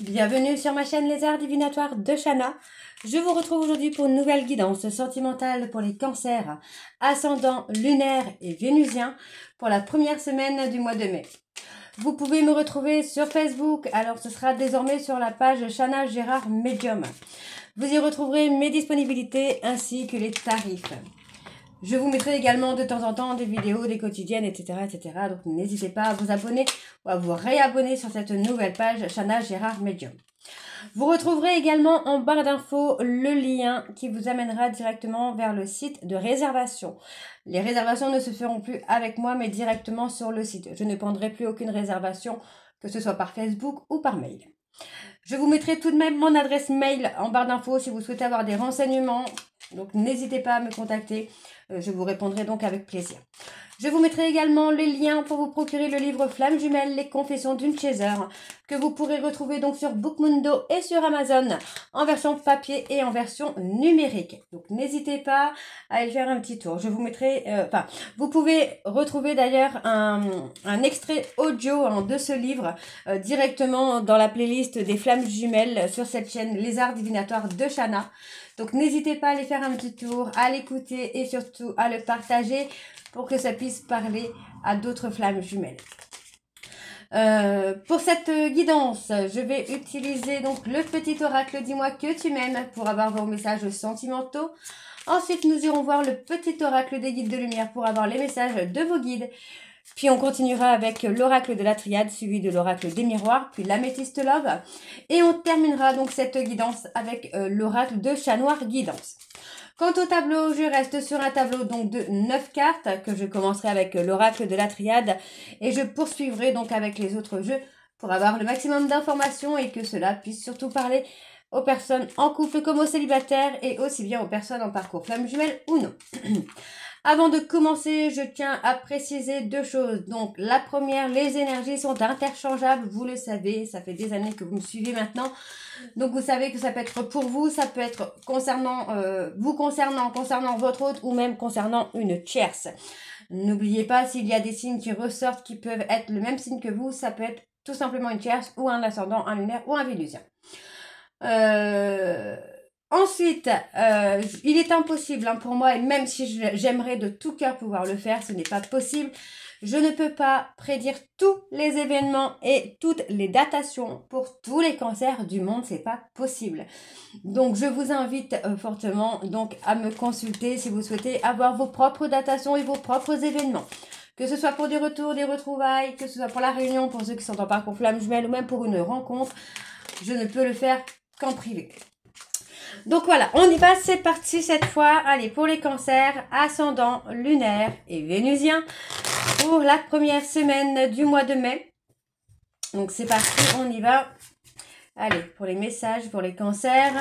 Bienvenue sur ma chaîne Les Arts Divinatoires de Shana. Je vous retrouve aujourd'hui pour une nouvelle guidance sentimentale pour les cancers, ascendant lunaire et vénusien pour la première semaine du mois de mai. Vous pouvez me retrouver sur Facebook, alors ce sera désormais sur la page Shana Gérard Medium. Vous y retrouverez mes disponibilités ainsi que les tarifs. Je vous mettrai également de temps en temps des vidéos, des quotidiennes, etc. etc. Donc n'hésitez pas à vous abonner ou à vous réabonner sur cette nouvelle page Shana Gérard Medium. Vous retrouverez également en barre d'infos le lien qui vous amènera directement vers le site de réservation. Les réservations ne se feront plus avec moi mais directement sur le site. Je ne prendrai plus aucune réservation, que ce soit par Facebook ou par mail. Je vous mettrai tout de même mon adresse mail en barre d'infos si vous souhaitez avoir des renseignements. Donc n'hésitez pas à me contacter, je vous répondrai donc avec plaisir. Je vous mettrai également les liens pour vous procurer le livre Flammes Jumelles, les confessions d'une chaser, que vous pourrez retrouver donc sur Bookmundo et sur Amazon, en version papier et en version numérique. Donc n'hésitez pas à aller faire un petit tour. Je vous mettrai, vous pouvez retrouver d'ailleurs un extrait audio de ce livre directement dans la playlist des Flammes Jumelles sur cette chaîne Les Arts Divinatoires de Shana. Donc n'hésitez pas à aller faire un petit tour, à l'écouter et surtout à le partager pour que ça puisse parler à d'autres flammes jumelles. Pour cette guidance, je vais utiliser donc le petit oracle Dis-moi que tu m'aimes pour avoir vos messages sentimentaux. Ensuite, nous irons voir le petit oracle des guides de lumière pour avoir les messages de vos guides. Puis on continuera avec l'oracle de la triade suivi de l'oracle des miroirs, puis l'améthyste love. Et on terminera donc cette guidance avec l'oracle de chat noir guidance. Quant au tableau, je reste sur un tableau donc de 9 cartes que je commencerai avec l'oracle de la triade et je poursuivrai donc avec les autres jeux pour avoir le maximum d'informations et que cela puisse surtout parler aux personnes en couple comme aux célibataires et aussi bien aux personnes en parcours flamme jumelle ou non. Avant de commencer, je tiens à préciser deux choses. Donc, la première, les énergies sont interchangeables, vous le savez, ça fait des années que vous me suivez maintenant. Donc, vous savez que ça peut être pour vous, ça peut être concernant concernant votre hôte ou même concernant une tierce. N'oubliez pas, s'il y a des signes qui ressortent qui peuvent être le même signe que vous, ça peut être tout simplement une tierce ou un ascendant, un lunaire ou un vénusien. Ensuite, il est impossible pour moi, et même si j'aimerais de tout cœur pouvoir le faire, ce n'est pas possible. Je ne peux pas prédire tous les événements et toutes les datations pour tous les cancers du monde, c'est pas possible. Donc je vous invite fortement donc à me consulter si vous souhaitez avoir vos propres datations et vos propres événements. Que ce soit pour des retours, des retrouvailles, que ce soit pour la réunion, pour ceux qui sont en parcours flamme jumelle ou même pour une rencontre, je ne peux le faire qu'en privé. Donc voilà, on y va, c'est parti cette fois. Allez, pour les cancers, ascendant, lunaire et vénusien, pour la première semaine du mois de mai. Donc c'est parti, on y va. Allez, pour les messages, pour les cancers.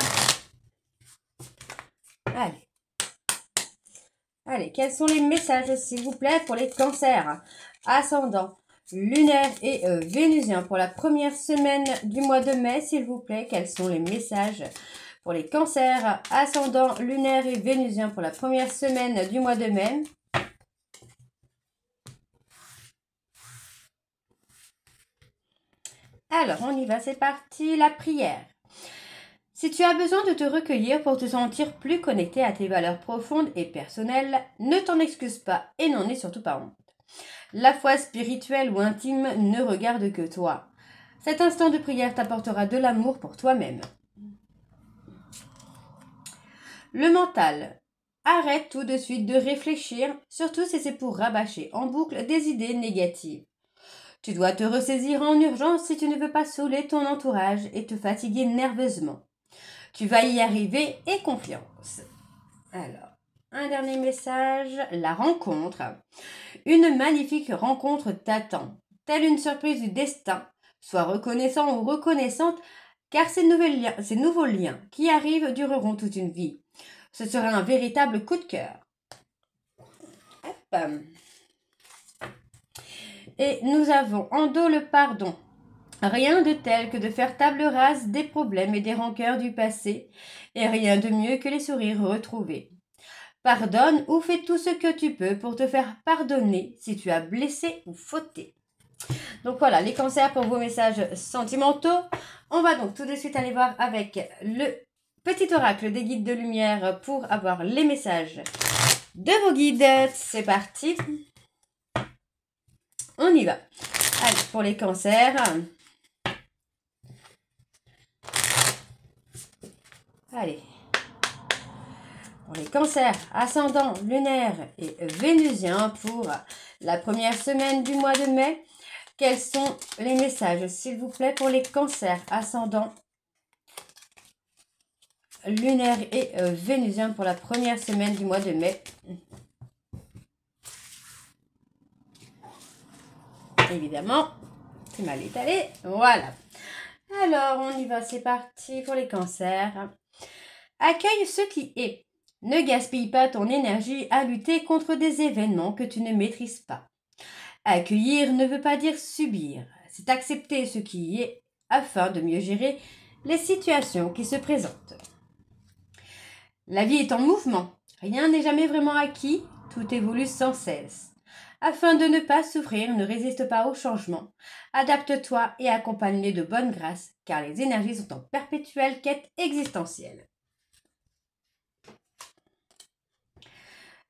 Allez, quels sont les messages, s'il vous plaît, pour les cancers, ascendant, lunaire et vénusien, pour la première semaine du mois de mai, s'il vous plaît, quels sont les messages pour les cancers, ascendant, lunaire et vénusien pour la première semaine du mois de mai. Alors, on y va, c'est parti, la prière. Si tu as besoin de te recueillir pour te sentir plus connecté à tes valeurs profondes et personnelles, ne t'en excuse pas et n'en aie surtout pas honte. La foi spirituelle ou intime ne regarde que toi. Cet instant de prière t'apportera de l'amour pour toi-même. Le mental. Arrête tout de suite de réfléchir, surtout si c'est pour rabâcher en boucle des idées négatives. Tu dois te ressaisir en urgence si tu ne veux pas saouler ton entourage et te fatiguer nerveusement. Tu vas y arriver et confiance. Alors, un dernier message, la rencontre. Une magnifique rencontre t'attend, telle une surprise du destin. Sois reconnaissant ou reconnaissante, car ces nouveaux liens qui arrivent dureront toute une vie. Ce sera un véritable coup de cœur. Et nous avons en dos le pardon. Rien de tel que de faire table rase des problèmes et des rancœurs du passé, et rien de mieux que les sourires retrouvés. Pardonne ou fais tout ce que tu peux pour te faire pardonner si tu as blessé ou fauté. Donc voilà, les cancers pour vos messages sentimentaux. On va donc tout de suite aller voir avec le petit oracle des guides de lumière pour avoir les messages de vos guides. C'est parti. On y va. Allez, pour les cancers. Allez. Pour les cancers, ascendant, lunaire et vénusien pour la première semaine du mois de mai. Quels sont les messages, s'il vous plaît, pour les cancers, ascendant, lunaire et vénusien pour la première semaine du mois de mai? Évidemment, c'est mal étalé. Voilà. Alors, on y va, c'est parti pour les cancers. Accueille ce qui est. Ne gaspille pas ton énergie à lutter contre des événements que tu ne maîtrises pas. Accueillir ne veut pas dire subir, c'est accepter ce qui y est afin de mieux gérer les situations qui se présentent. La vie est en mouvement, rien n'est jamais vraiment acquis, tout évolue sans cesse. Afin de ne pas souffrir, ne résiste pas au changement. Adapte-toi et accompagne-les de bonne grâce, car les énergies sont en perpétuelle quête existentielle.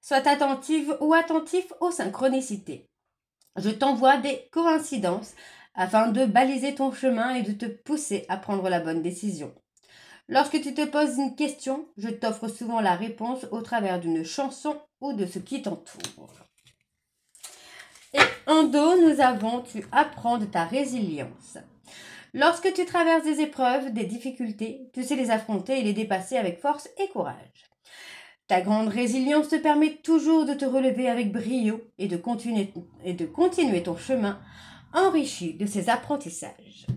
Sois attentive ou attentif aux synchronicités. Je t'envoie des coïncidences afin de baliser ton chemin et de te pousser à prendre la bonne décision. Lorsque tu te poses une question, je t'offre souvent la réponse au travers d'une chanson ou de ce qui t'entoure. Et en dos, nous avons « Tu apprends de ta résilience ». Lorsque tu traverses des épreuves, des difficultés, tu sais les affronter et les dépasser avec force et courage. Ta grande résilience te permet toujours de te relever avec brio et de continuer ton chemin enrichi de ces apprentissages.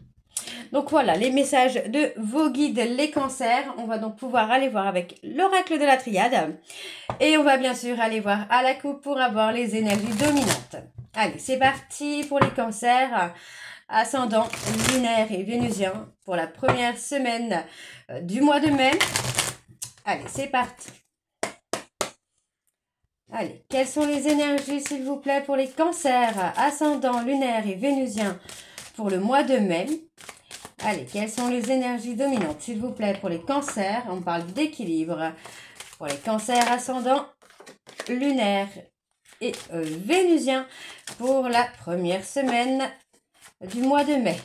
Donc voilà, les messages de vos guides, les cancers. On va donc pouvoir aller voir avec l'oracle de la triade. Et on va bien sûr aller voir à la coupe pour avoir les énergies dominantes. Allez, c'est parti pour les cancers. Ascendant, lunaire et vénusien pour la première semaine du mois de mai. Allez, c'est parti. Allez, quelles sont les énergies, s'il vous plaît, pour les cancers, ascendant, lunaire et vénusien pour le mois de mai? Allez, quelles sont les énergies dominantes, s'il vous plaît, pour les cancers? On parle d'équilibre. Pour les cancers, ascendant, lunaire et vénusien pour la première semaine du mois de mai.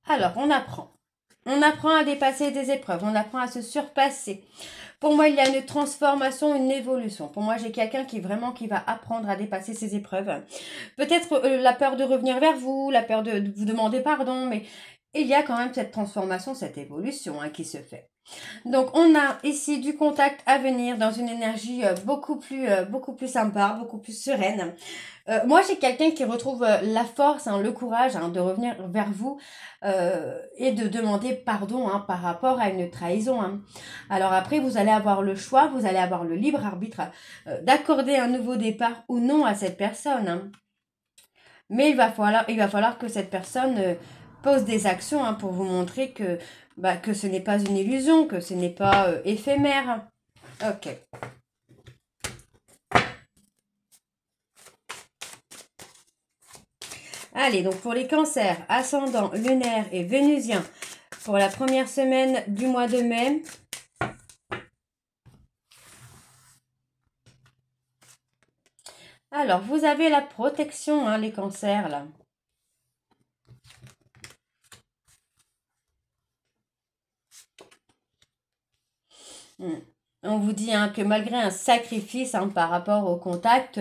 Alors, on apprend. On apprend à dépasser des épreuves, on apprend à se surpasser. Pour moi, il y a une transformation, une évolution. Pour moi, j'ai quelqu'un qui va apprendre à dépasser ses épreuves. Peut-être la peur de revenir vers vous, la peur de vous demander pardon, mais il y a quand même cette transformation, cette évolution qui se fait. Donc, on a ici du contact à venir dans une énergie beaucoup plus sympa, beaucoup plus sereine. Moi, j'ai quelqu'un qui retrouve la force, le courage de revenir vers vous et de demander pardon par rapport à une trahison. Alors après, vous allez avoir le choix, vous allez avoir le libre arbitre d'accorder un nouveau départ ou non à cette personne. Mais il va falloir que cette personne pose des actions pour vous montrer que ce n'est pas une illusion, que ce n'est pas éphémère. Ok. Allez, donc pour les cancers, ascendant, lunaire et vénusien, pour la première semaine du mois de mai. Alors, vous avez la protection, les cancers, là. On vous dit que malgré un sacrifice par rapport au contact,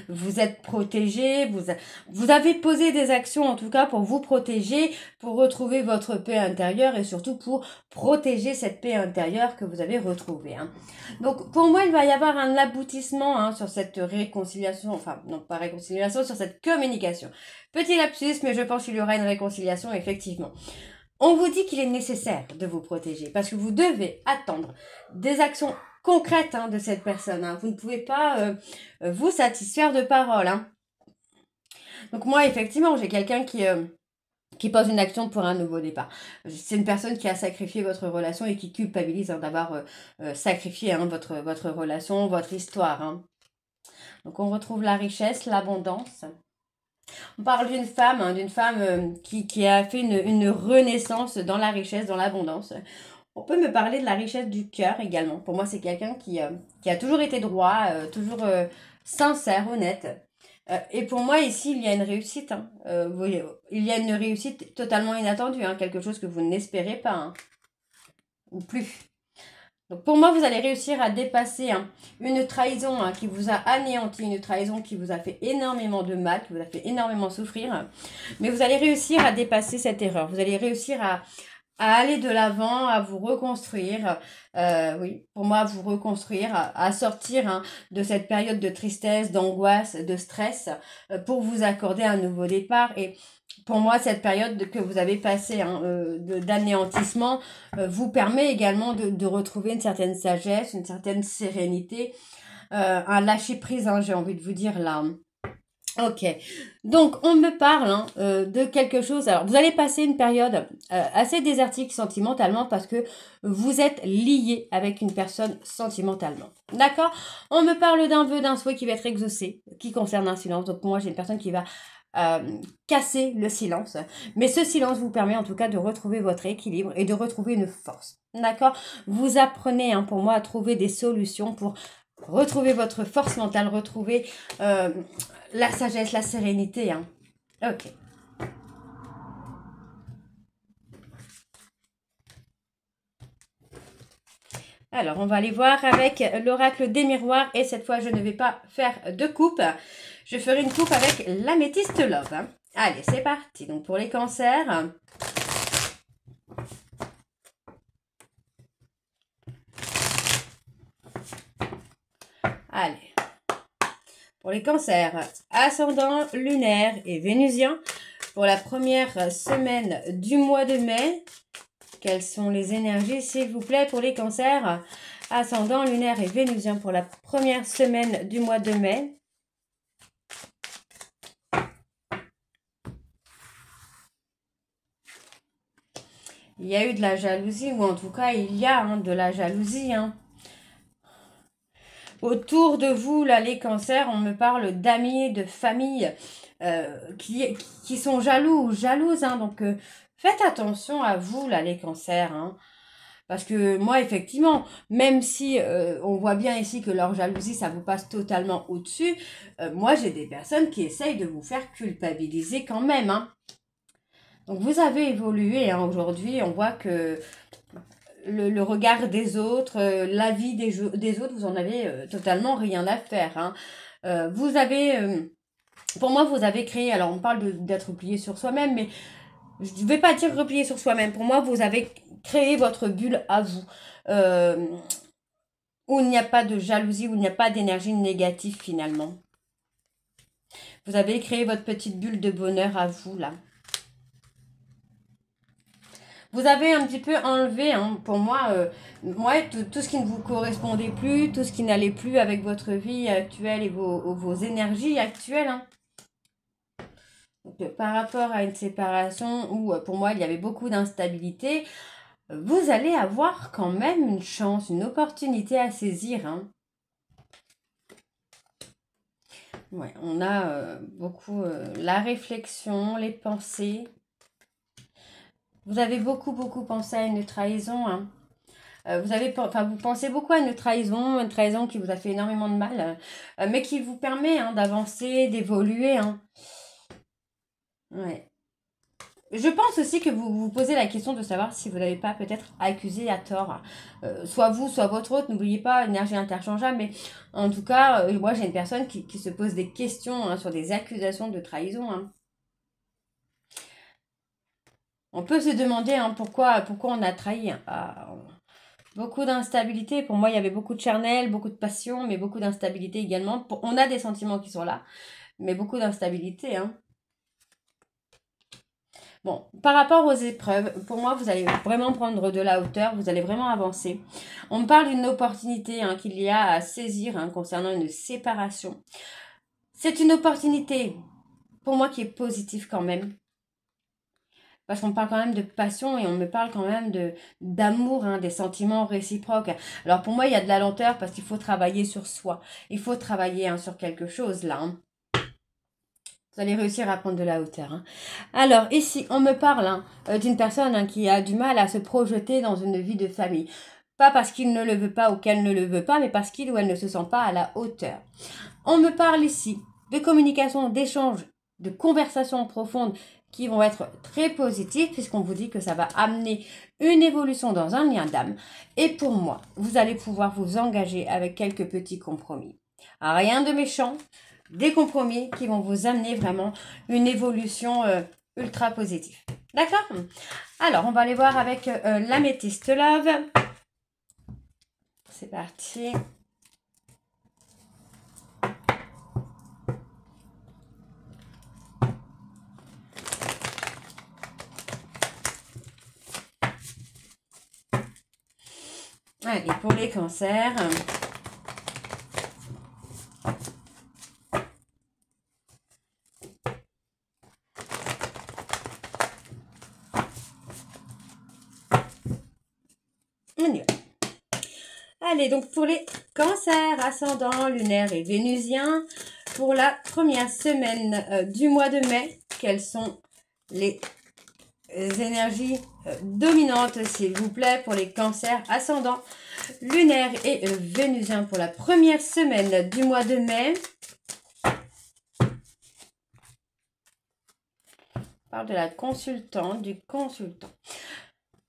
vous êtes protégé, vous avez posé des actions en tout cas pour vous protéger, pour retrouver votre paix intérieure et surtout pour protéger cette paix intérieure que vous avez retrouvée. Donc pour moi, il va y avoir un aboutissement sur cette réconciliation, enfin non pas réconciliation, sur cette communication. Petit lapsus, mais je pense qu'il y aura une réconciliation effectivement. On vous dit qu'il est nécessaire de vous protéger parce que vous devez attendre des actions concrètes de cette personne. Vous ne pouvez pas vous satisfaire de paroles. Donc moi, effectivement, j'ai quelqu'un qui pose une action pour un nouveau départ. C'est une personne qui a sacrifié votre relation et qui culpabilise d'avoir sacrifié votre relation, votre histoire. Donc on retrouve la richesse, l'abondance. On parle d'une femme, hein, qui a fait une renaissance dans la richesse, dans l'abondance. On peut me parler de la richesse du cœur également. Pour moi, c'est quelqu'un qui a toujours été droit, toujours sincère, honnête. Et pour moi, ici, il y a une réussite. Hein. Vous voyez, il y a une réussite totalement inattendue, hein, quelque chose que vous n'espérez pas, hein, ou plus. Donc pour moi, vous allez réussir à dépasser, hein, une trahison, hein, qui vous a anéanti, une trahison qui vous a fait énormément de mal, qui vous a fait énormément souffrir. Mais vous allez réussir à dépasser cette erreur. Vous allez réussir à aller de l'avant, à vous reconstruire, oui, pour moi, à vous reconstruire, à sortir, hein, de cette période de tristesse, d'angoisse, de stress, pour vous accorder un nouveau départ. Et pour moi, cette période que vous avez passée, hein, d'anéantissement, vous permet également de retrouver une certaine sagesse, une certaine sérénité, un lâcher-prise, hein, j'ai envie de vous dire là. Ok, donc on me parle, hein, de quelque chose. Alors, vous allez passer une période assez désertique sentimentalement parce que vous êtes lié avec une personne sentimentalement. D'accord? On me parle d'un vœu, d'un souhait qui va être exaucé, qui concerne un silence. Donc, moi, j'ai une personne qui va casser le silence. Mais ce silence vous permet en tout cas de retrouver votre équilibre et de retrouver une force. D'accord? Vous apprenez, hein, pour moi, à trouver des solutions pour retrouver votre force mentale, retrouver la sagesse, la sérénité. Hein. Ok. Alors, on va aller voir avec l'oracle des miroirs. Et cette fois, je ne vais pas faire de coupe. Je ferai une coupe avec l'améthyste love. Hein. Allez, c'est parti. Donc, pour les cancers. Allez. Pour les cancers, ascendant lunaire et vénusien. Pour la première semaine du mois de mai. Quelles sont les énergies, s'il vous plaît, pour les cancers? Ascendant lunaire et vénusien pour la première semaine du mois de mai. Il y a eu de la jalousie, ou en tout cas, il y a, hein, de la jalousie. Hein. Autour de vous, là, les cancers, on me parle d'amis, de familles qui sont jaloux ou jalouses. Hein, donc, faites attention à vous, là, les cancers. Hein. Parce que moi, effectivement, même si on voit bien ici que leur jalousie, ça vous passe totalement au-dessus, moi, j'ai des personnes qui essayent de vous faire culpabiliser quand même. Hein. Donc, vous avez évolué, hein, aujourd'hui. On voit que le regard des autres, l'avis des autres, vous en avez totalement rien à faire. Hein. Vous avez... pour moi, vous avez créé... Alors, on parle d'être replié sur soi-même, mais je ne vais pas dire replié sur soi-même. Pour moi, vous avez créé votre bulle à vous. Où il n'y a pas de jalousie, où il n'y a pas d'énergie négative finalement. Vous avez créé votre petite bulle de bonheur à vous, là. Vous avez un petit peu enlevé, hein, pour moi, tout ce qui ne vous correspondait plus, tout ce qui n'allait plus avec votre vie actuelle et vos énergies actuelles. Hein. Donc, par rapport à une séparation où, pour moi, il y avait beaucoup d'instabilité, vous allez avoir quand même une chance, une opportunité à saisir. Hein. Ouais, on a beaucoup la réflexion, les pensées. Vous avez beaucoup pensé à une trahison. Hein. Vous pensez beaucoup à une trahison qui vous a fait énormément de mal, mais qui vous permet, hein, d'avancer, d'évoluer. Hein. Ouais. Je pense aussi que vous vous posez la question de savoir si vous n'avez pas peut-être accusé à tort, soit vous, soit votre autre. N'oubliez pas, énergie interchangeable, mais en tout cas, moi j'ai une personne qui se pose des questions, hein, sur des accusations de trahison. Hein. On peut se demander, hein, pourquoi on a trahi. Hein. Beaucoup d'instabilité. Pour moi, il y avait beaucoup de charnel, beaucoup de passion, mais beaucoup d'instabilité également. On a des sentiments qui sont là, mais beaucoup d'instabilité. Hein. Bon, par rapport aux épreuves, pour moi, vous allez vraiment prendre de la hauteur, vous allez vraiment avancer. On me parle d'une opportunité, hein, qu'il y a à saisir, hein, concernant une séparation. C'est une opportunité, pour moi, qui est positive quand même. Parce qu'on parle quand même de passion et on me parle quand même d'amour, hein, des sentiments réciproques. Alors pour moi, il y a de la lenteur parce qu'il faut travailler sur soi. Il faut travailler, hein, sur quelque chose là, hein. Vous allez réussir à prendre de la hauteur, hein. Alors ici, on me parle, hein, d'une personne, hein, qui a du mal à se projeter dans une vie de famille. Pas parce qu'il ne le veut pas ou qu'elle ne le veut pas, mais parce qu'il ou elle ne se sent pas à la hauteur. On me parle ici de communication, d'échange, de conversations profondes qui vont être très positives puisqu'on vous dit que ça va amener une évolution dans un lien d'âme. Et pour moi, vous allez pouvoir vous engager avec quelques petits compromis. Rien de méchant, des compromis qui vont vous amener vraiment une évolution ultra positive. D'accord? Alors, on va aller voir avec l'améthyste love. C'est parti. Allez, pour les cancers. On y va. Allez, donc pour les cancers, ascendant, lunaire et vénusien, pour la première semaine du mois de mai, quelles sont les énergies dominantes, s'il vous plaît, pour les cancers, ascendant, lunaire et vénusien pour la première semaine du mois de mai. On parle de la consultante, du consultant.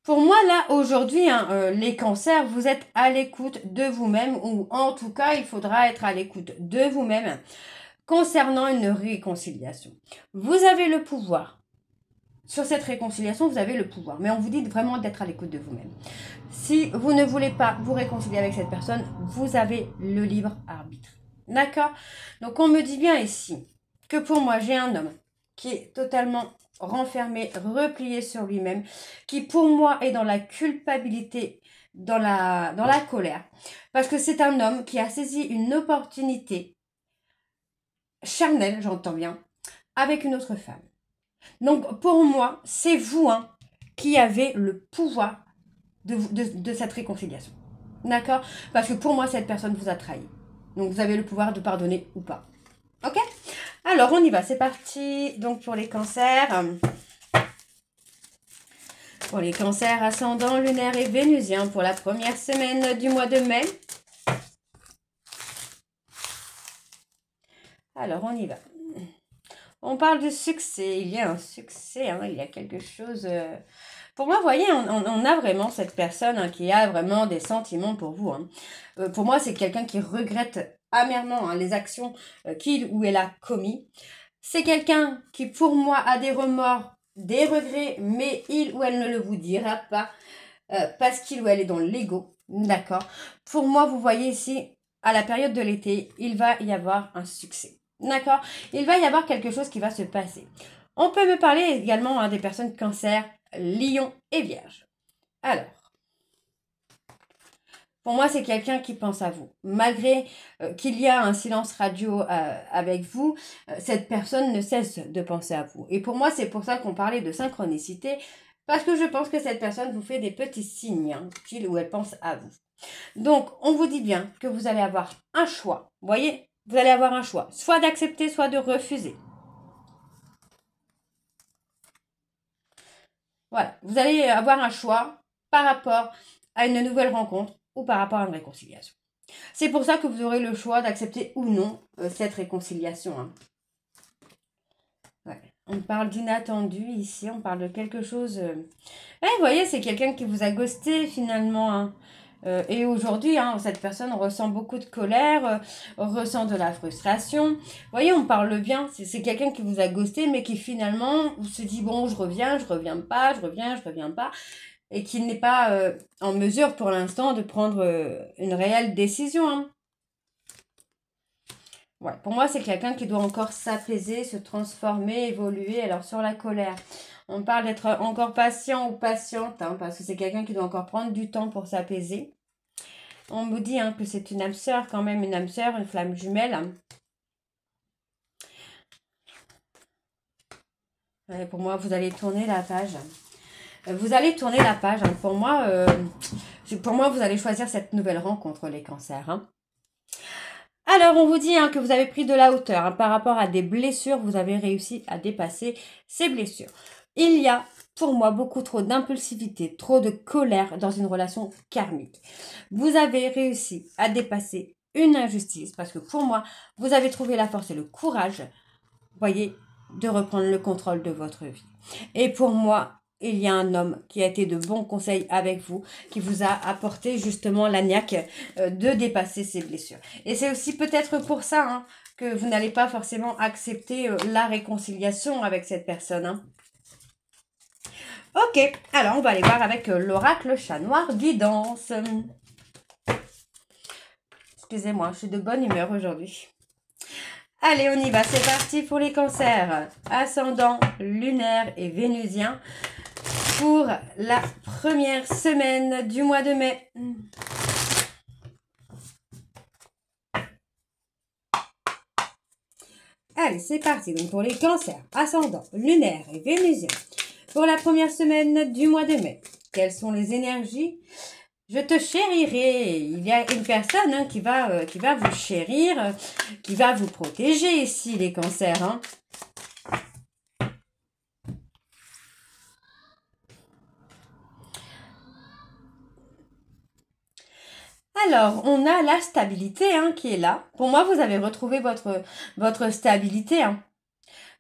Pour moi, là, aujourd'hui, hein, les cancers, vous êtes à l'écoute de vous-même, ou en tout cas, il faudra être à l'écoute de vous-même concernant une réconciliation. Vous avez le pouvoir. Sur cette réconciliation, vous avez le pouvoir. Mais on vous dit vraiment d'être à l'écoute de vous-même. Si vous ne voulez pas vous réconcilier avec cette personne, vous avez le libre arbitre. D'accord? Donc, on me dit bien ici que pour moi, j'ai un homme qui est totalement renfermé, replié sur lui-même, qui pour moi est dans la culpabilité, dans la colère. Parce que c'est un homme qui a saisi une opportunité charnelle, j'entends bien, avec une autre femme. Donc pour moi, c'est vous, hein, qui avez le pouvoir de cette réconciliation. D'accord? Parce que pour moi, cette personne vous a trahi. Donc vous avez le pouvoir de pardonner ou pas. Ok? Alors, on y va, c'est parti. Donc, pour les cancers. Pour les cancers ascendants, lunaires et vénusiens pour la première semaine du mois de mai. Alors, on y va. On parle de succès. Il y a un succès, hein, il y a quelque chose... Pour moi, vous voyez, on a vraiment cette personne, hein, qui a vraiment des sentiments pour vous, hein. Pour moi, c'est quelqu'un qui regrette amèrement, hein, les actions qu'il ou elle a commis. C'est quelqu'un qui, pour moi, a des remords, des regrets, mais il ou elle ne le vous dira pas parce qu'il ou elle est dans l'ego. D'accord? Pour moi, vous voyez ici, à la période de l'été, il va y avoir un succès. D'accord? Il va y avoir quelque chose qui va se passer. On peut me parler également, hein, des personnes cancer, lion et vierge. Alors, pour moi, c'est quelqu'un qui pense à vous. Malgré qu'il y a un silence radio avec vous, cette personne ne cesse de penser à vous. Et pour moi, c'est pour ça qu'on parlait de synchronicité, parce que je pense que cette personne vous fait des petits signes, hein, qu'il ou elle pense à vous. Donc, on vous dit bien que vous allez avoir un choix. Vous voyez, vous allez avoir un choix, soit d'accepter, soit de refuser. Voilà, vous allez avoir un choix par rapport à une nouvelle rencontre ou par rapport à une réconciliation. C'est pour ça que vous aurez le choix d'accepter ou non cette réconciliation, hein. Ouais. On parle d'inattendu ici, on parle de quelque chose... vous voyez, c'est quelqu'un qui vous a ghosté finalement, hein. Et aujourd'hui, hein, cette personne ressent beaucoup de colère, ressent de la frustration. Vous voyez, on parle bien, c'est quelqu'un qui vous a ghosté, mais qui finalement se dit, bon, je reviens pas, je reviens pas. Et qui n'est pas en mesure pour l'instant de prendre une réelle décision, hein. Ouais, pour moi, c'est quelqu'un qui doit encore s'apaiser, se transformer, évoluer. Alors, sur la colère, on parle d'être encore patient ou patiente, hein, parce que c'est quelqu'un qui doit encore prendre du temps pour s'apaiser. On me dit, hein, que c'est une âme sœur, quand même, une âme sœur, une flamme jumelle, hein. Ouais, pour moi, vous allez tourner la page. Vous allez tourner la page. Hein. Pour moi, vous allez choisir cette nouvelle rencontre, les cancers. Hein. Alors, on vous dit hein, que vous avez pris de la hauteur. Hein, par rapport à des blessures, vous avez réussi à dépasser ces blessures. Il y a, pour moi, beaucoup trop d'impulsivité, trop de colère dans une relation karmique. Vous avez réussi à dépasser une injustice parce que pour moi, vous avez trouvé la force et le courage, voyez, de reprendre le contrôle de votre vie. Et pour moi, il y a un homme qui a été de bons conseils avec vous, qui vous a apporté justement la niaque de dépasser ces blessures. Et c'est aussi peut-être pour ça hein, que vous n'allez pas forcément accepter la réconciliation avec cette personne. Hein. Ok, alors on va aller voir avec l'oracle chat noir guidance. Excusez-moi, je suis de bonne humeur aujourd'hui. Allez, on y va, c'est parti pour les cancers. Ascendant, lunaire et vénusien pour la première semaine du mois de mai. Allez, c'est parti. Donc pour les cancers, ascendant, lunaire et vénusien pour la première semaine du mois de mai. Quelles sont les énergies? Je te chérirai. Il y a une personne hein, qui va vous chérir, qui va vous protéger ici, les cancers. Hein. Alors, on a la stabilité hein, qui est là. Pour moi, vous avez retrouvé votre stabilité. Hein.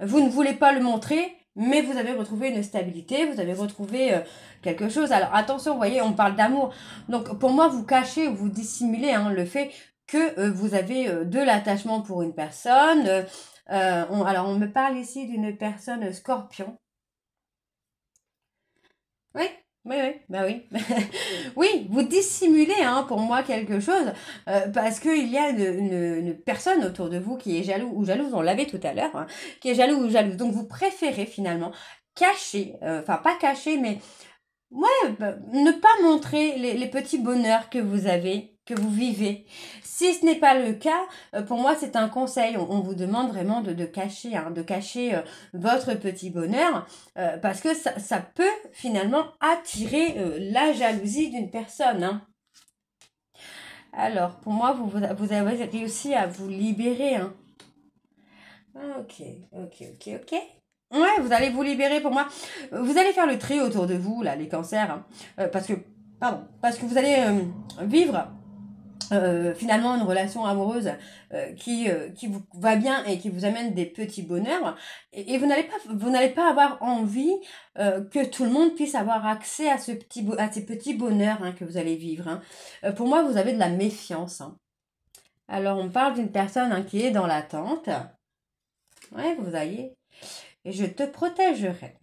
Vous ne voulez pas le montrer, mais vous avez retrouvé une stabilité, vous avez retrouvé quelque chose. Alors, attention, vous voyez, on parle d'amour. Donc, pour moi, vous cachez ou vous dissimulez hein, le fait que vous avez de l'attachement pour une personne. Alors, on me parle ici d'une personne scorpion. Oui, oui, bah oui. Oui, vous dissimulez hein, pour moi quelque chose parce qu'il y a une personne autour de vous qui est jaloux ou jalouse, on l'avait tout à l'heure, hein, qui est jaloux ou jalouse. Donc vous préférez finalement cacher, enfin pas cacher, mais ouais, ne pas montrer les petits bonheurs que vous avez, que vous vivez. Si ce n'est pas le cas, pour moi, c'est un conseil. On vous demande vraiment de cacher, hein, de cacher votre petit bonheur, parce que ça peut finalement attirer la jalousie d'une personne. Hein. Alors, pour moi, vous avez réussi à vous libérer. Hein. Ok, ok. Ouais, vous allez vous libérer pour moi. Vous allez faire le tri autour de vous, là, les cancers. Hein, parce que vous allez vivre finalement une relation amoureuse qui vous va bien et qui vous amène des petits bonheurs. Et vous n'allez pas avoir envie que tout le monde puisse avoir accès à ces petits bonheurs hein, que vous allez vivre. Hein. Pour moi, vous avez de la méfiance. Hein. Alors, on parle d'une personne hein, qui est dans l'attente. Ouais, vous voyez. Et je te protégerai.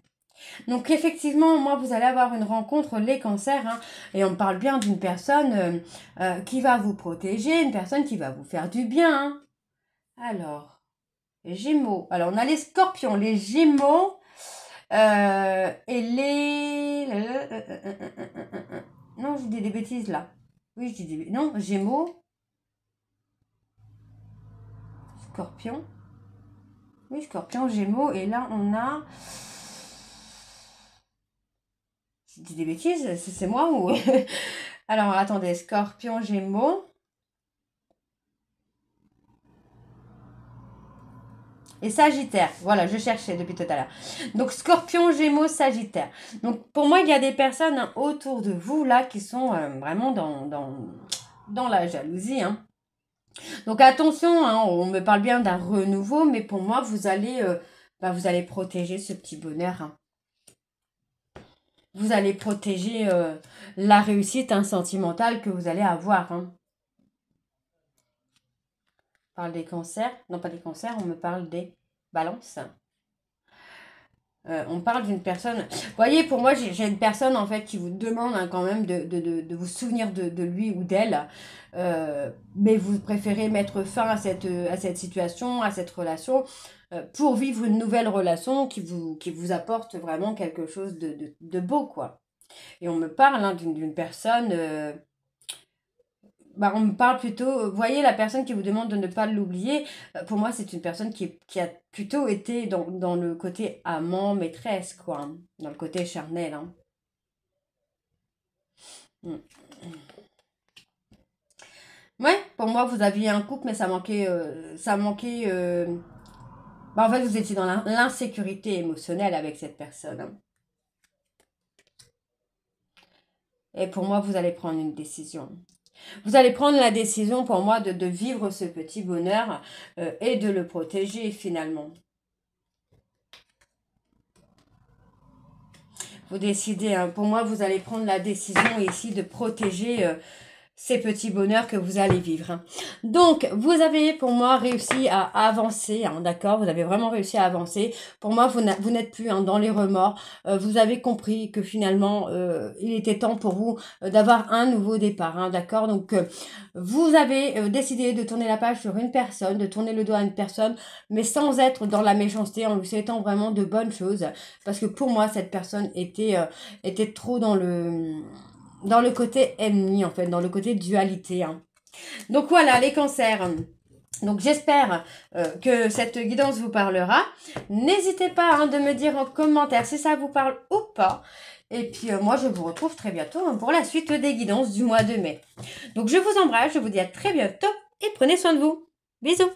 Donc effectivement, moi, vous allez avoir une rencontre, les cancers, hein, et on parle bien d'une personne qui va vous protéger, une personne qui va vous faire du bien. Hein. Alors, les Gémeaux. Alors, on a les Scorpions, les Gémeaux et les... Non, je dis des bêtises là. Oui, je dis des bêtises. Non, Gémeaux. Scorpion. Oui, Scorpion, Gémeaux. Et là, on a... Je dis des bêtises, c'est moi ou... Alors, attendez, Scorpion, Gémeaux. Et Sagittaire, voilà, je cherchais depuis tout à l'heure. Donc, Scorpion, Gémeaux, Sagittaire. Donc, pour moi, il y a des personnes hein, autour de vous, là, qui sont vraiment dans la jalousie. Hein. Donc, attention, hein, on me parle bien d'un renouveau, mais pour moi, vous allez protéger ce petit bonheur. Hein. Vous allez protéger la réussite hein, sentimentale que vous allez avoir. Hein. On parle des cancers. Non, pas des cancers, on me parle des balances. On parle d'une personne... Vous voyez, pour moi, j'ai une personne, en fait, qui vous demande hein, quand même de vous souvenir de lui ou d'elle. Mais vous préférez mettre fin à cette situation, à cette relation, pour vivre une nouvelle relation qui vous apporte vraiment quelque chose de beau, quoi. Et on me parle hein, d'une personne bah, on me parle plutôt, vous voyez, la personne qui vous demande de ne pas l'oublier, pour moi, c'est une personne qui a plutôt été dans le côté amant, maîtresse, quoi, hein, dans le côté charnel. Hein. Mm. Ouais, pour moi, vous aviez un couple, mais ça manquait. Bah, en fait, vous étiez dans l'insécurité émotionnelle avec cette personne. Hein. Et pour moi, vous allez prendre une décision. Vous allez prendre la décision pour moi de vivre ce petit bonheur et de le protéger finalement. Vous décidez, hein, pour moi, vous allez prendre la décision ici de protéger ces petits bonheurs que vous allez vivre. Hein. Donc, vous avez pour moi réussi à avancer, hein, d'accord? Vous avez vraiment réussi à avancer. Pour moi, vous n'êtes plus hein, dans les remords. Vous avez compris que finalement, il était temps pour vous d'avoir un nouveau départ, hein, d'accord? Donc, vous avez décidé de tourner la page sur une personne, de tourner le doigt à une personne, mais sans être dans la méchanceté, en lui souhaitant vraiment de bonnes choses. Parce que pour moi, cette personne était trop dans le côté ennemi, en fait, dans le côté dualité. Hein. Donc voilà, les cancers. Donc j'espère que cette guidance vous parlera. N'hésitez pas hein, de me dire en commentaire si ça vous parle ou pas. Et puis moi, je vous retrouve très bientôt hein, pour la suite des guidances du mois de mai. Donc je vous embrasse, je vous dis à très bientôt et prenez soin de vous. Bisous.